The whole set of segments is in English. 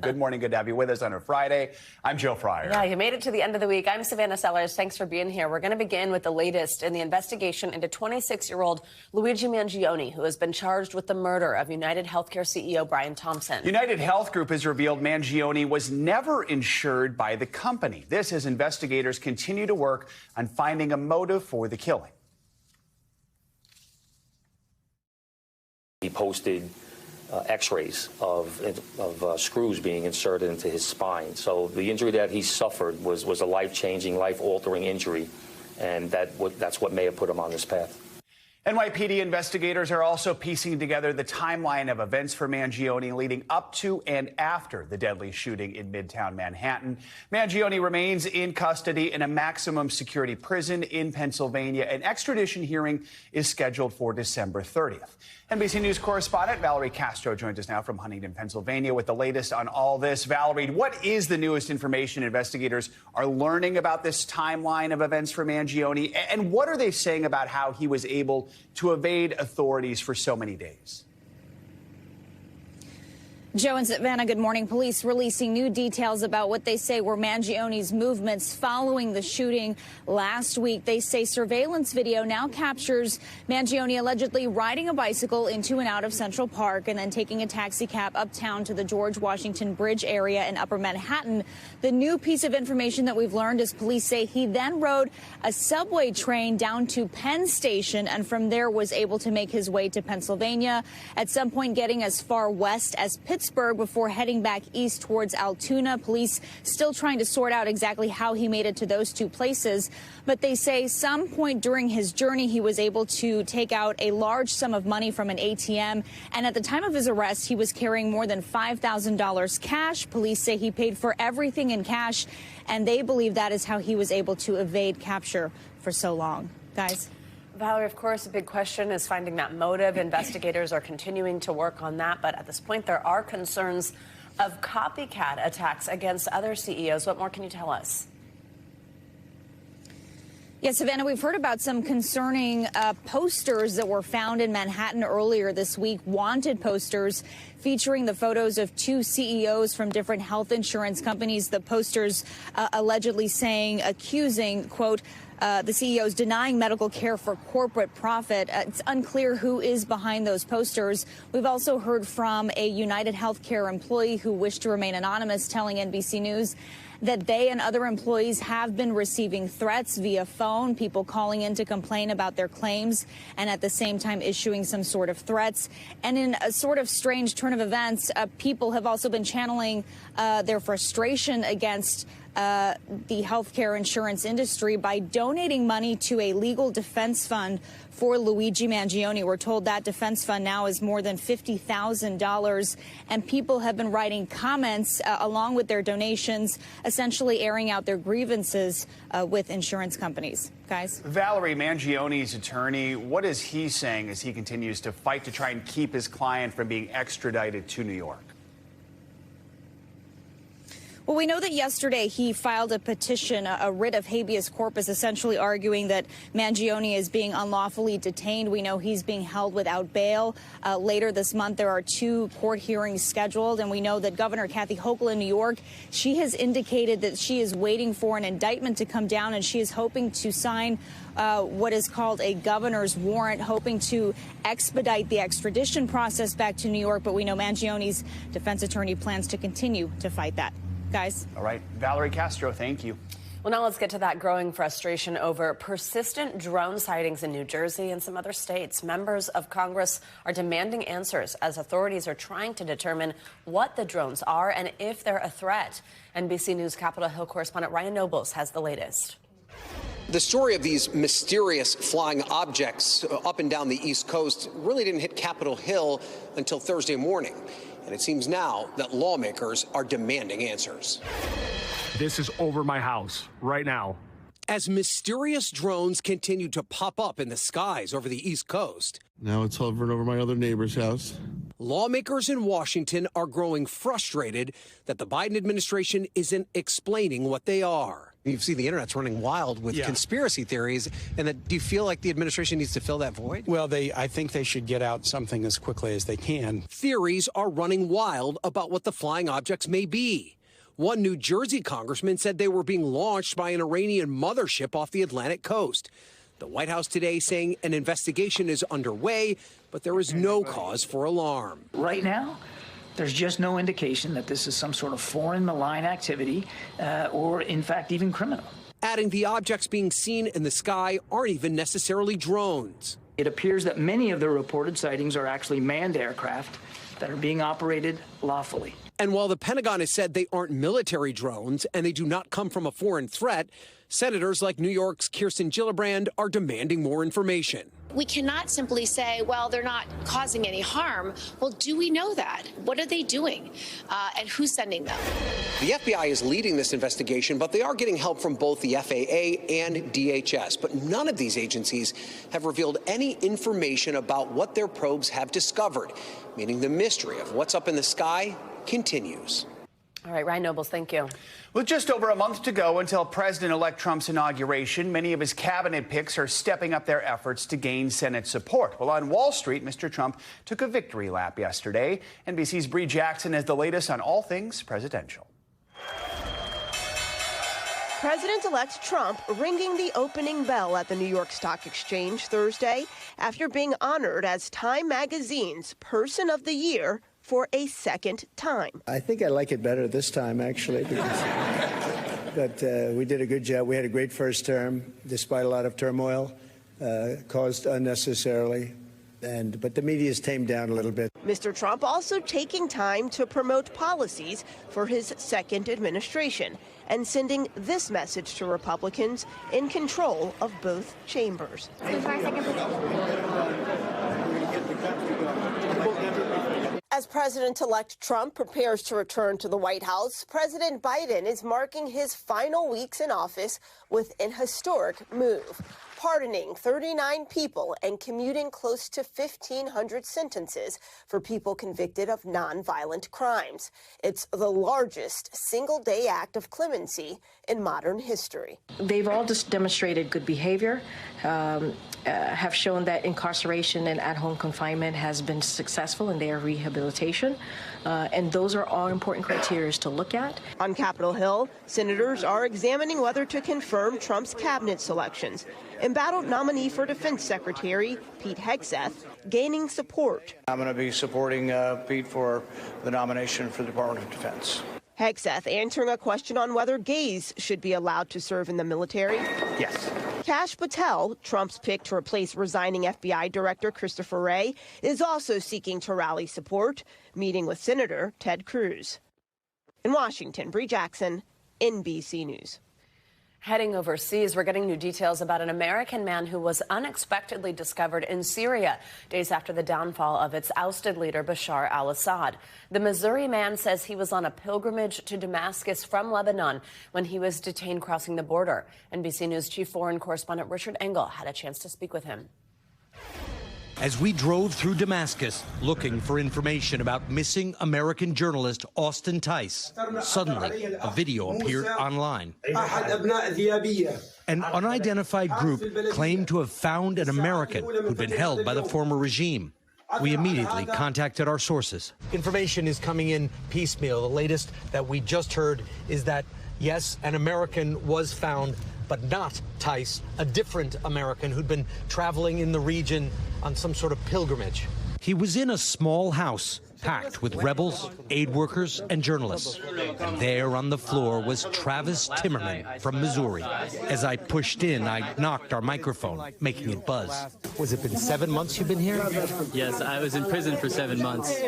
Good morning. Good to have you with us on a Friday. I'm Joe Fryer. Yeah, you made it to the end of the week. I'm Savannah Sellers. Thanks for being here. We're going to begin with the latest in the investigation into 26-year-old Luigi Mangione, who has been charged with the murder of UnitedHealthcare CEO Brian Thompson. UnitedHealth Group has revealed Mangione was never insured by the company. This as investigators continue to work on finding a motive for the killing. He posted x-rays of screws being inserted into his spine. So the injury that he suffered was a life-changing, life-altering injury, and that's what may have put him on this path. NYPD investigators are also piecing together the timeline of events for Mangione leading up to and after the deadly shooting in Midtown Manhattan. Mangione remains in custody in a maximum security prison in Pennsylvania. An extradition hearing is scheduled for December 30th. NBC News correspondent Valerie Castro joins us now from Huntington, Pennsylvania, with the latest on all this. Valerie, what is the newest information investigators are learning about this timeline of events for Mangione, and what are they saying about how he was able to evade authorities for so many days? Joe and Savannah, good morning. Police releasing new details about what they say were Mangione's movements following the shooting last week. They say surveillance video now captures Mangione allegedly riding a bicycle into and out of Central Park and then taking a taxi cab uptown to the George Washington Bridge area in Upper Manhattan. The new piece of information that we've learned is police say he then rode a subway train down to Penn Station and from there was able to make his way to Pennsylvania, at some point getting as far west as Pittsburgh before heading back east towards Altoona. Police still trying to sort out exactly how he made it to those two places. But they say some point during his journey, he was able to take out a large sum of money from an ATM. And at the time of his arrest, he was carrying more than $5,000 cash. Police say he paid for everything in cash, and they believe that is how he was able to evade capture for so long. Guys. Valerie, of course, a big question is finding that motive. Investigators are continuing to work on that. But at this point, there are concerns of copycat attacks against other CEOs. What more can you tell us? Yes, Savannah, we've heard about some concerning posters that were found in Manhattan earlier this week, wanted posters featuring the photos of two CEOs from different health insurance companies. The posters allegedly accusing, quote, the CEOs denying medical care for corporate profit. It's unclear who is behind those posters. We've also heard from a UnitedHealthcare employee who wished to remain anonymous, telling NBC News that they and other employees have been receiving threats via phone, people calling in to complain about their claims and at the same time issuing some sort of threats. And in a sort of strange turn of events, people have also been channeling their frustration against the healthcare insurance industry by donating money to a legal defense fund for Luigi Mangione. We're told that defense fund now is more than $50,000, and people have been writing comments along with their donations, essentially airing out their grievances with insurance companies. Guys. Valerie, Mangione's attorney, what is he saying as he continues to fight to try and keep his client from being extradited to New York? Well, we know that yesterday he filed a petition, a writ of habeas corpus, essentially arguing that Mangione is being unlawfully detained. We know he's being held without bail. Later this month, there are 2 court hearings scheduled, and we know that Governor Kathy Hochul in New York, she has indicated that she is waiting for an indictment to come down, and she is hoping to sign what is called a governor's warrant, hoping to expedite the extradition process back to New York. But we know Mangione's defense attorney plans to continue to fight that. Guys. All right. Valerie Castro, thank you. Well, now let's get to that growing frustration over persistent drone sightings in New Jersey and some other states. Members of Congress are demanding answers as authorities are trying to determine what the drones are and if they're a threat. NBC News Capitol Hill correspondent Ryan Nobles has the latest. The story of these mysterious flying objects up and down the East Coast really didn't hit Capitol Hill until Thursday morning. And it seems now that lawmakers are demanding answers. This is over my house right now. as mysterious drones continue to pop up in the skies over the East Coast. Now it's hovering over my other neighbor's house. Lawmakers in Washington are growing frustrated that the Biden administration isn't explaining what they are. You see the internet's running wild with conspiracy theories, and do you feel like the administration needs to fill that void? Well, I think they should get out something as quickly as they can. Theories are running wild about what the flying objects may be. One New Jersey congressman said they were being launched by an Iranian mothership off the Atlantic coast. The White House today saying an investigation is underway, but there is no cause for alarm. Right now, there's just no indication that this is some sort of foreign malign activity or, in fact, even criminal. Adding the objects being seen in the sky aren't even necessarily drones. It appears that many of the reported sightings are actually manned aircraft that are being operated lawfully. And while the Pentagon has said they aren't military drones and they do not come from a foreign threat, senators like New York's Kirsten Gillibrand are demanding more information. We cannot simply say, well, they're not causing any harm. Well, do we know that? What are they doing? And who's sending them? The FBI is leading this investigation, but they are getting help from both the FAA and DHS. But none of these agencies have revealed any information about what their probes have discovered, meaning the mystery of what's up in the sky continues. All right, Ryan Nobles, thank you. With just over a month to go until President-elect Trump's inauguration, many of his cabinet picks are stepping up their efforts to gain Senate support. Well, on Wall Street, Mr. Trump took a victory lap yesterday. NBC's Bree Jackson has the latest on all things presidential. President-elect Trump ringing the opening bell at the New York Stock Exchange Thursday after being honored as Time Magazine's Person of the Year for a second time. I think I like it better this time, actually, but we did a good job. We had a great first term, despite a lot of turmoil caused unnecessarily. But the media's tamed down a little bit. Mr. Trump also taking time to promote policies for his second administration and sending this message to Republicans in control of both chambers. As President-elect Trump prepares to return to the White House, President Biden is marking his final weeks in office with an historic move, pardoning 39 people and commuting close to 1,500 sentences for people convicted of nonviolent crimes. It's the largest single-day act of clemency in modern history. They've all just demonstrated good behavior, have shown that incarceration and at-home confinement has been successful in their rehabilitation, and those are all important criteria to look at. On Capitol Hill, senators are examining whether to confirm Trump's cabinet selections. Embattled nominee for Defense Secretary Pete Hegseth gaining support. I'm going to be supporting Pete for the nomination for the Department of Defense. Hegseth answering a question on whether gays should be allowed to serve in the military. Yes. Kash Patel, Trump's pick to replace resigning FBI Director Christopher Wray, is also seeking to rally support, meeting with Senator Ted Cruz. In Washington, Bree Jackson, NBC News. Heading overseas, we're getting new details about an American man who was unexpectedly discovered in Syria days after the downfall of its ousted leader Bashar al-Assad. The Missouri man says he was on a pilgrimage to Damascus from Lebanon when he was detained crossing the border. NBC News chief foreign correspondent Richard Engel had a chance to speak with him. As we drove through Damascus looking for information about missing American journalist Austin Tice, suddenly a video appeared online. An unidentified group claimed to have found an American who'd been held by the former regime. We immediately contacted our sources. Information is coming in piecemeal. The latest that we just heard is that, yes, an American was found, but not Tice, a different American who'd been traveling in the region on some sort of pilgrimage. He was in a small house packed with rebels, aid workers, and journalists. And there on the floor was Travis Timmerman from Missouri. As I pushed in, I knocked our microphone, making it buzz. Was it been 7 months you've been here? Yes, I was in prison for 7 months.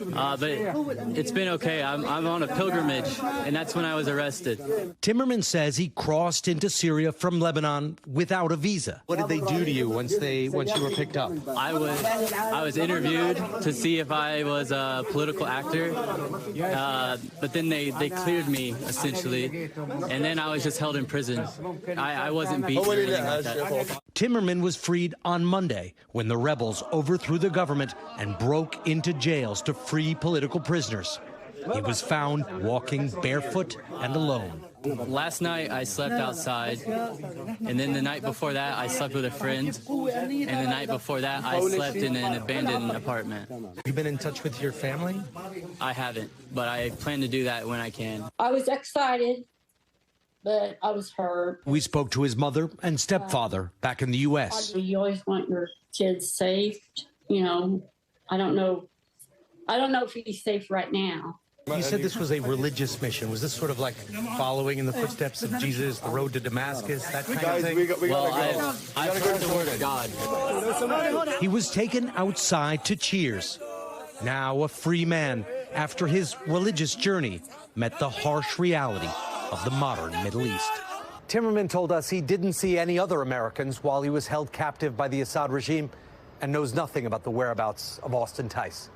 But it's been okay. I'm on a pilgrimage, and that's when I was arrested. Timmerman says he crossed into Syria from Lebanon without a visa. What did they do to you once you were picked up? I was interviewed to see if I was a political actor, but then they cleared me, essentially, and then I was just held in prison. I wasn't beaten or anything like that. Timmerman was freed on Monday when the rebels overthrew the government and broke into jails to free political prisoners. He was found walking barefoot and alone. Last night I slept outside, and then the night before that I slept with a friend, and the night before that I slept in an abandoned apartment. Have you been in touch with your family? I haven't, but I plan to do that when I can. I was excited, but I was hurt. We spoke to his mother and stepfather back in the U.S. You always want your kids safe. You know, I don't know if he's safe right now. You said this was a religious mission. Was this sort of like following in the footsteps of Jesus, the road to Damascus, that kind of thing? I've heard the word of God. He was taken outside to cheers. Now a free man after his religious journey met the harsh reality of the modern Middle East. Timmerman told us he didn't see any other Americans while he was held captive by the Assad regime and knows nothing about the whereabouts of Austin Tice.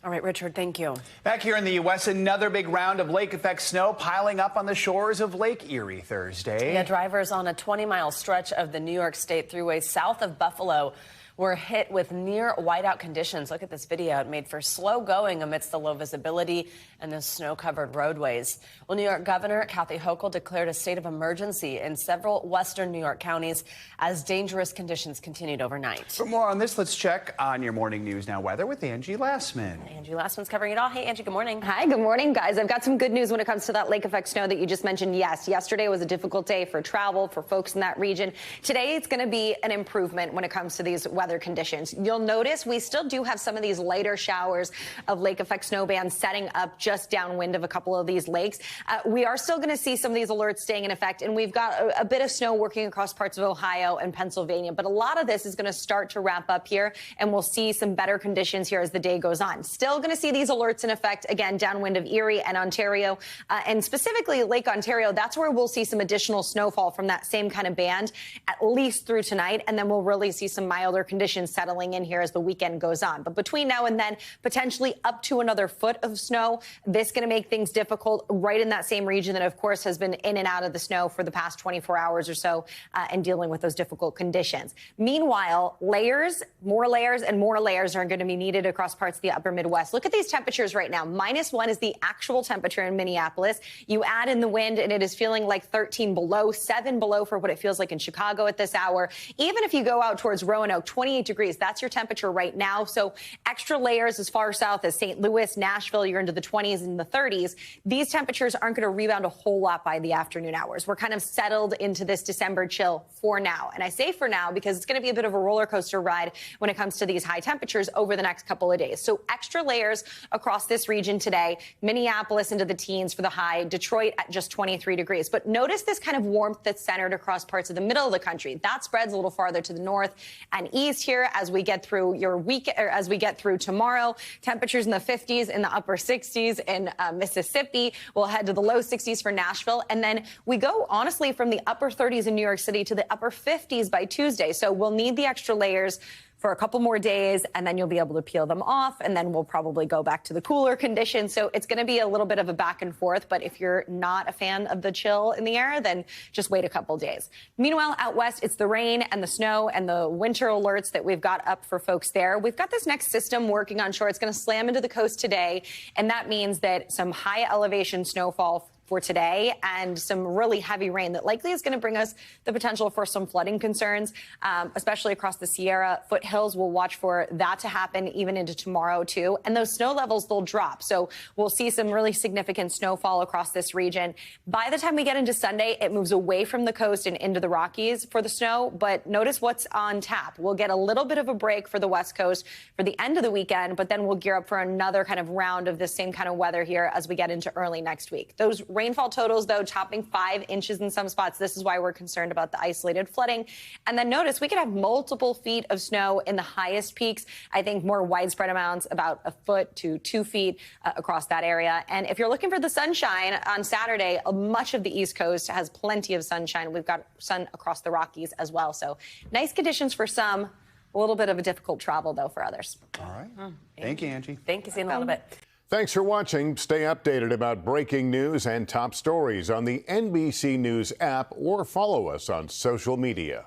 All right, Richard, thank you. Back here in the U.S., another big round of lake-effect snow piling up on the shores of Lake Erie Thursday. Yeah, drivers on a 20-mile stretch of the New York State Thruway south of Buffalo were hit with near whiteout conditions. Look at this video. It made for slow going amidst the low visibility and the snow-covered roadways. Well, New York Governor Kathy Hochul declared a state of emergency in several western New York counties as dangerous conditions continued overnight. For more on this, let's check on your morning news now weather with Angie Lassman. Angie Lassman's covering it all. Hey, Angie, good morning. Hi, good morning, guys. I've got some good news when it comes to that lake effect snow that you just mentioned. Yes, yesterday was a difficult day for travel for folks in that region. Today, it's going to be an improvement when it comes to these weather conditions. You'll notice we still do have some of these lighter showers of lake effect snow bands setting up just downwind of a couple of these lakes. We are still going to see some of these alerts staying in effect, and we've got a bit of snow working across parts of Ohio and Pennsylvania, but a lot of this is going to start to wrap up here, and we'll see some better conditions here as the day goes on. Still going to see these alerts in effect, again, downwind of Erie and Ontario, and specifically Lake Ontario. That's where we'll see some additional snowfall from that same kind of band, at least through tonight, and then we'll really see some milder conditions settling in here as the weekend goes on. But between now and then, potentially up to another foot of snow. This going to make things difficult right in that same region that, of course, has been in and out of the snow for the past 24 hours or so and dealing with those difficult conditions. Meanwhile, more layers and more layers are going to be needed across parts of the upper Midwest. Look at these temperatures right now. -1 is the actual temperature in Minneapolis. You add in the wind and it is feeling like 13 below, 7 below for what it feels like in Chicago at this hour. Even if you go out towards Roanoke, 28 degrees, that's your temperature right now. So extra layers as far south as St. Louis, Nashville, you're into the 20s and the 30s. These temperatures aren't going to rebound a whole lot by the afternoon hours. We're kind of settled into this December chill for now. And I say for now because it's going to be a bit of a roller coaster ride when it comes to these high temperatures over the next couple of days. So extra layers across this region today. Minneapolis into the teens for the high. Detroit at just 23 degrees. But notice this kind of warmth that's centered across parts of the middle of the country. That spreads a little farther to the north and east here as we get through your week, or as we get through tomorrow. Temperatures in the 50s, in the upper 60s in Mississippi. We'll head to the low 60s for Nashville. And then we go, honestly, from the upper 30s in New York City to the upper 50s by Tuesday. So we'll need the extra layers for a couple more days, and then you'll be able to peel them off, and then we'll probably go back to the cooler conditions. So it's going to be a little bit of a back and forth, but if you're not a fan of the chill in the air, then just wait a couple days. Meanwhile, out west, it's the rain and the snow and the winter alerts that we've got up for folks there. We've got this next system working on shore. It's going to slam into the coast today, and that means that some high elevation snowfall for today and some really heavy rain that likely is going to bring us the potential for some flooding concerns, especially across the Sierra foothills. We'll watch for that to happen even into tomorrow, too. And those snow levels, they'll drop. So we'll see some really significant snowfall across this region. By the time we get into Sunday, it moves away from the coast and into the Rockies for the snow. But notice what's on tap. We'll get a little bit of a break for the West Coast for the end of the weekend, but then we'll gear up for another kind of round of this same kind of weather here as we get into early next week. Those rainfall totals, though, topping 5 inches in some spots. This is why we're concerned about the isolated flooding. And then notice we could have multiple feet of snow in the highest peaks. I think more widespread amounts, about a foot to 2 feet across that area. And if you're looking for the sunshine on Saturday, much of the East Coast has plenty of sunshine. We've got sun across the Rockies as well. So nice conditions for some. A little bit of a difficult travel, though, for others. All right. Thank you, Angie. Thank you. See you in a little bit. Thanks for watching. Stay updated about breaking news and top stories on the NBC News app or follow us on social media.